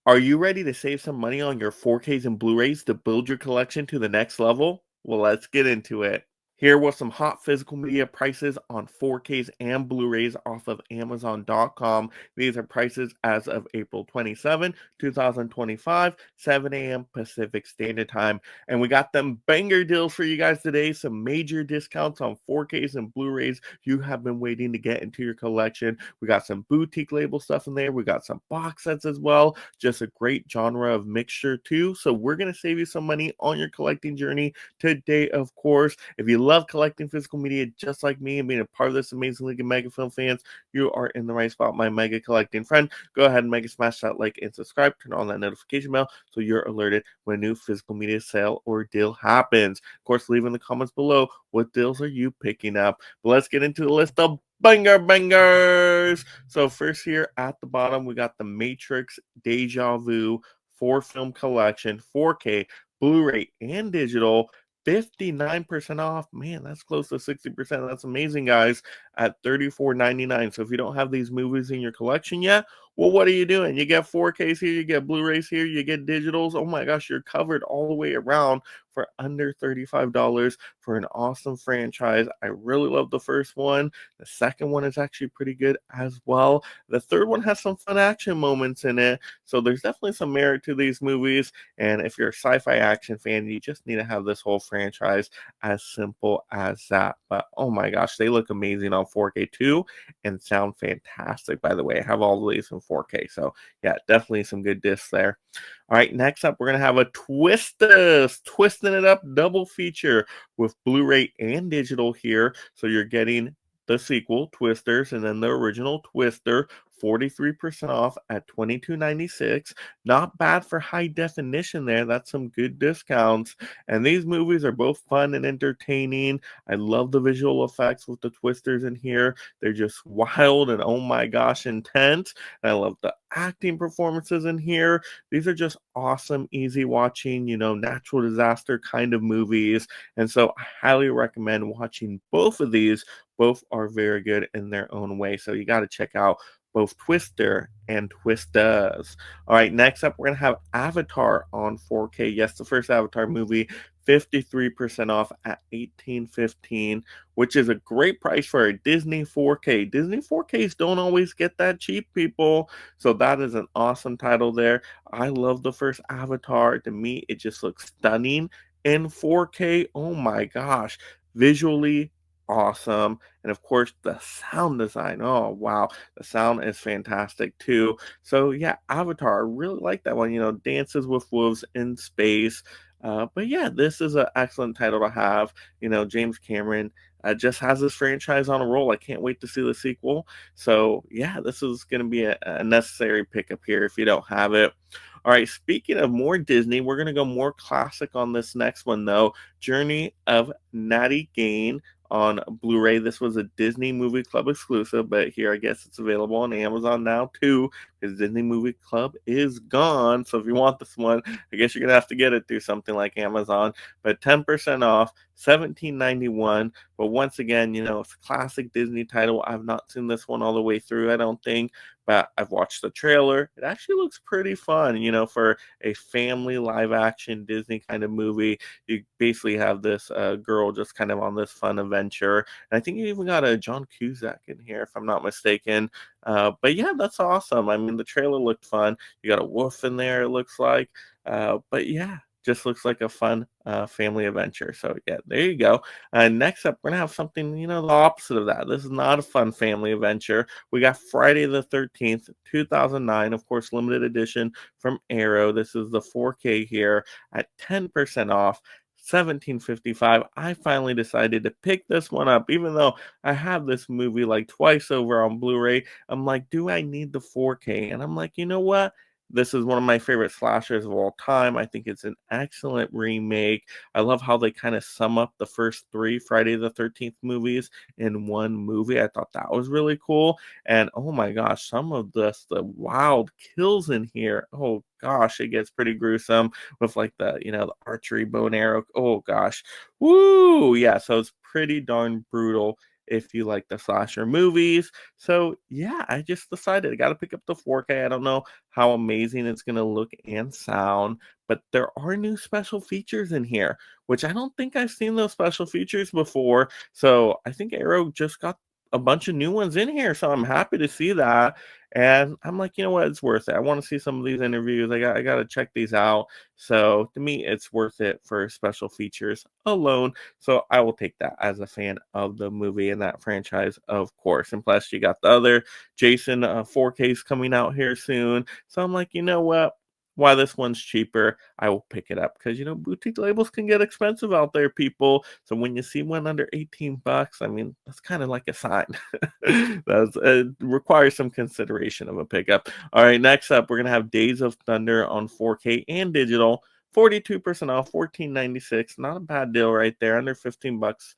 Are you ready to save some money on your 4Ks and Blu-rays to build your collection to the next level? Well, let's get into it. Here were some hot physical media prices on 4Ks and Blu-rays off of Amazon.com. These are prices as of April 27, 2025, 7 a.m. Pacific Standard Time. And we got them banger deals for you guys today. Some major discounts on 4Ks and Blu-rays you have been waiting to get into your collection. We got some boutique label stuff in there. We got some box sets as well. Just a great genre of mixture too. So we're going to save you some money on your collecting journey today, of course. If you love collecting physical media just like me and being a part of this amazing league of mega film fans, you are in the right spot, my mega collecting friend. Go ahead and mega smash that like and subscribe. Turn on that notification bell so you're alerted when a new physical media sale or deal happens. Of course, leave in the comments below what deals are you picking up. But let's get into the list of bangers. So first here at the bottom, we got the Matrix Deja Vu 4-film collection, 4K, Blu-ray, and digital. 59% off. Man, that's close to 60%. That's amazing, guys, at $34.99. So if you don't have these movies in your collection yet, well, what are you doing? You get 4Ks here, you get Blu-rays here, you get digitals. Oh my gosh, you're covered all the way around for under $35 for an awesome franchise. I really love the first one. The second one is actually pretty good as well. The third one has some fun action moments in it. So there's definitely some merit to these movies. And if you're a sci-fi action fan, you just need to have this whole franchise, as simple as that. But oh my gosh, they look amazing on 4K too and sound fantastic, by the way. I have all of these in 4K. So yeah, definitely some good discs there. All right, next up, we're going to have a Twistus, twisting it up double feature with Blu-ray and digital here. So you're getting the sequel, Twisters, and then the original Twister, 43% off at $22.96. Not bad for high definition there. That's some good discounts. And these movies are both fun and entertaining. I love the visual effects with the Twisters in here. They're just wild and oh my gosh, intense. And I love the acting performances in here. These are just awesome, easy watching, natural disaster kind of movies. And so I highly recommend watching both of these. Both are very good in their own way. So you got to check out both Twister and Twistas. All right, next up, we're going to have Avatar on 4K. Yes, the first Avatar movie, 53% off at $18.15, which is a great price for a Disney 4K. Disney 4Ks don't always get that cheap, people. So that is an awesome title there. I love the first Avatar. To me, it just looks stunning in 4K. Oh my gosh. Visually awesome. And of course, the sound design. Oh, wow. The sound is fantastic too. So yeah, Avatar. I really like that one. Dances with Wolves in Space. But yeah, this is an excellent title to have. James Cameron just has this franchise on a roll. I can't wait to see the sequel. So yeah, this is going to be a necessary pickup here if you don't have it. All right, speaking of more Disney, we're going to go more classic on this next one, though. Journey of Natty on Blu-ray. This was a Disney Movie Club exclusive, but here I guess it's available on Amazon now too, because Disney Movie Club is gone. So if you want this one, I guess you're gonna have to get it through something like Amazon. But 10% off, $17.91. But once again, it's a classic Disney title. I've not seen this one all the way through, I don't think, but I've watched the trailer. It actually looks pretty fun, for a family live action Disney kind of movie. You basically have this girl just kind of on this fun adventure. And I think you even got a John Cusack in here, if I'm not mistaken. But yeah, that's awesome. I mean, the trailer looked fun. You got a wolf in there, it looks like. But yeah, just looks like a fun family adventure. So yeah, there you go. Next up, we're gonna have something, the opposite of that. This is not a fun family adventure. We got Friday the 13th, 2009, of course, limited edition from Arrow. This is the 4K here at 10% off. 1755. I finally decided to pick this one up, even though I have this movie like twice over on Blu-ray. I'm like, do I need the 4K? And I'm like, you know what? This is one of my favorite slashers of all time. I think it's an excellent remake. I love how they kind of sum up the first three Friday the 13th movies in one movie. I thought that was really cool. And oh my gosh, some of the wild kills in here. Oh gosh, it gets pretty gruesome with like the archery bow and arrow. Oh gosh. Woo! Yeah, so it's pretty darn brutal if you like the slasher movies. So yeah, I just decided I got to pick up the 4K. I don't know how amazing it's going to look and sound, but there are new special features in here, which I don't think I've seen those special features before. So I think Arrow just got a bunch of new ones in here, so I'm happy to see that. And I'm like, you know what, it's worth it. I want to see some of these interviews. I got to check these out. So to me, it's worth it for special features alone. So I will take that as a fan of the movie and that franchise, of course. And plus, you got the other Jason 4Ks coming out here soon. So I'm like, you know what? Why this one's cheaper, I will pick it up because boutique labels can get expensive out there, people. So when you see one under 18 bucks, I mean that's kind of like a sign. That's requires some consideration of a pickup. All right, next up, we're gonna have Days of Thunder on 4K and digital. 42% off, 14.96. Not a bad deal right there, under 15 bucks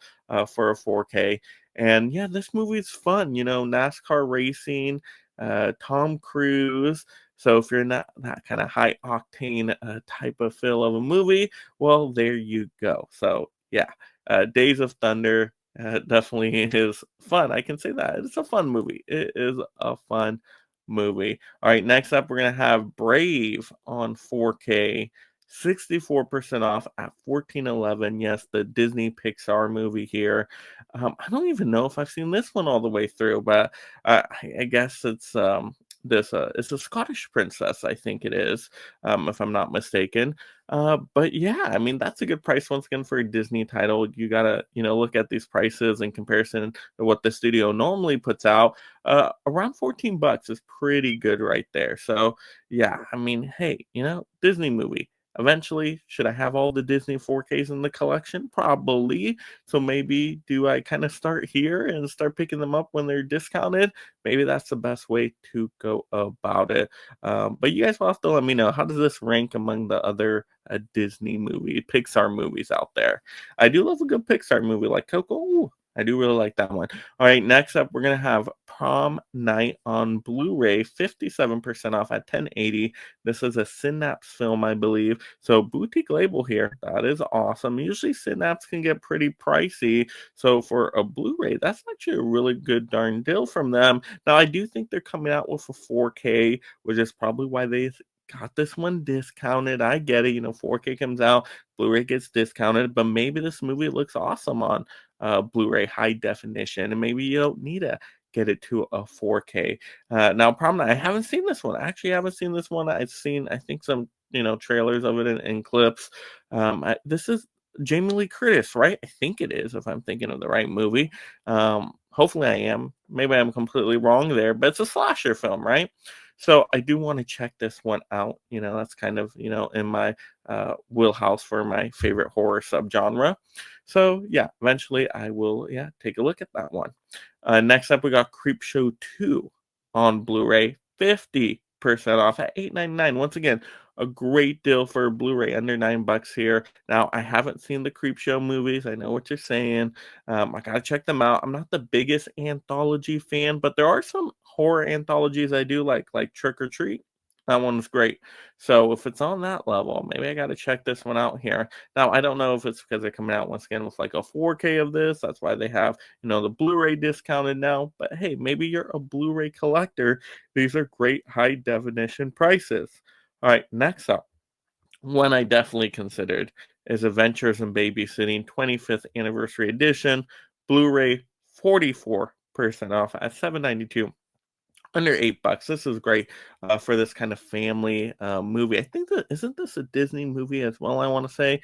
for a 4K. And yeah, this movie is fun. NASCAR racing, Tom Cruise. So if you're not that kind of high octane type of feel of a movie, well, there you go. So yeah, Days of Thunder definitely is fun. I can say that it's a fun movie. It is a fun movie. All right, next up, we're gonna have Brave on 4K. 64% off at 14.11. Yes, the Disney Pixar movie here. I don't even know if I've seen this one all the way through, but I guess it's a Scottish princess, I think it is, if I'm not mistaken. But yeah, I mean that's a good price once again for a Disney title. You gotta look at these prices in comparison to what the studio normally puts out. Around 14 bucks is pretty good right there. So yeah, I mean, hey, Disney movie. Eventually, should I have all the Disney 4Ks in the collection? Probably. So maybe do I kind of start here and start picking them up when they're discounted? Maybe that's the best way to go about it. But you guys will have to let me know, how does this rank among the other Disney Pixar movies out there? I do love a good Pixar movie like Coco. Ooh, I do really like that one. All right, next up, we're gonna have Prom Night on Blu-ray, 57% off at 1080. This is a Synapse film, I believe. So boutique label here. That is awesome. Usually Synapse can get pretty pricey. So for a Blu-ray, that's actually a really good darn deal from them. Now I do think they're coming out with a 4K, which is probably why they got this one discounted. I get it. 4K comes out, Blu-ray gets discounted, but maybe this movie looks awesome on Blu-ray high definition, and maybe you don't need to get it to a 4K. Now, problem, I haven't seen this one. I actually haven't seen this one. I've seen, I think, some trailers of it and clips. This is Jamie Lee Curtis, right? I think it is, if I'm thinking of the right movie. Hopefully, I am. Maybe I'm completely wrong there, but it's a slasher film, right? So I do want to check this one out. That's kind of in my wheelhouse for my favorite horror subgenre. So yeah, eventually I will take a look at that one. Next up, we got Creepshow 2 on Blu-ray, 50% off at $8.99. Once again, a great deal for Blu-ray, under $9 here. Now, I haven't seen the Creepshow movies. I know what you're saying. I gotta check them out. I'm not the biggest anthology fan, but there are some horror anthologies I do like Trick or Treat. That one's great. So if it's on that level, maybe I gotta check this one out here. Now, I don't know if it's because they're coming out once again with like a 4K of this. That's why they have the Blu-ray discounted now. But hey, maybe you're a Blu-ray collector. These are great high definition prices. All right, next up, one I definitely considered is Adventures in Babysitting 25th Anniversary Edition, Blu-ray, 44% off at $7.92. Under $8. This is great for this kind of family movie. I think that isn't this a Disney movie as well, I want to say.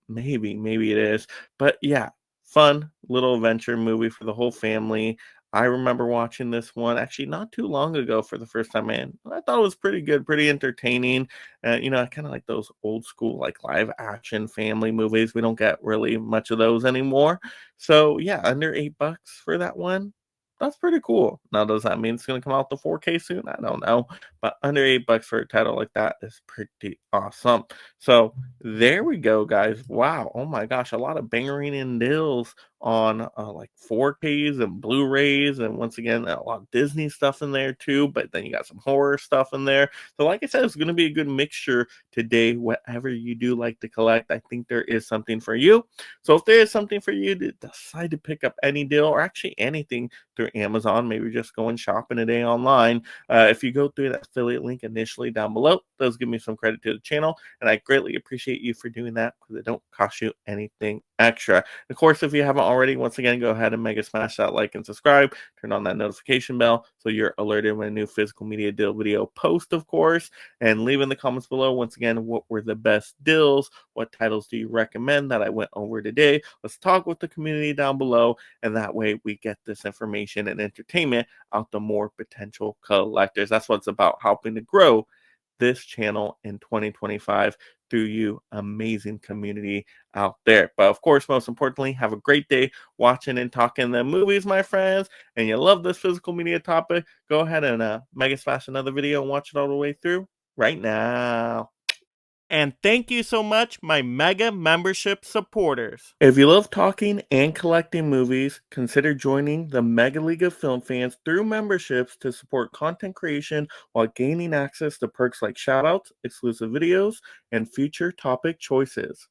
Maybe it is. But yeah, fun little adventure movie for the whole family. I remember watching this one actually not too long ago for the first time, and I thought it was pretty good, pretty entertaining. I kind of like those old school, like live action family movies. We don't get really much of those anymore. So yeah, under $8 for that one. That's pretty cool. Now, does that mean it's going to come out the 4K soon? I don't know, but under $8 for a title like that is pretty awesome. So there we go, guys. Wow. Oh my gosh, a lot of bangering in deals on like 4Ks and Blu-rays, and once again, a lot of Disney stuff in there too. But then you got some horror stuff in there. So, like I said, it's going to be a good mixture today. Whatever you do like to collect, I think there is something for you. So, if there is something for you to decide to pick up any deal or actually anything through Amazon, maybe just going shopping today online. If you go through that affiliate link initially down below, those give me some credit to the channel, and I greatly appreciate you for doing that because it don't cost you anything extra. Of course, if you haven't already, once again, go ahead and mega smash that like and subscribe. Turn on that notification bell so you're alerted when a new physical media deal video post, of course, and leave in the comments below, once again, what were the best deals? What titles do you recommend that I went over today? Let's talk with the community down below, and that way we get this information and entertainment out to more potential collectors. That's what it's about, helping to grow this channel in 2025 through you amazing community out there. But of course, most importantly, have a great day watching and talking the movies, my friends. And you love this physical media topic, go ahead and mega smash another video and watch it all the way through right now. And thank you so much, my mega membership supporters. If you love talking and collecting movies, consider joining the Mega League of Film Fans through memberships to support content creation while gaining access to perks like shoutouts, exclusive videos, and future topic choices.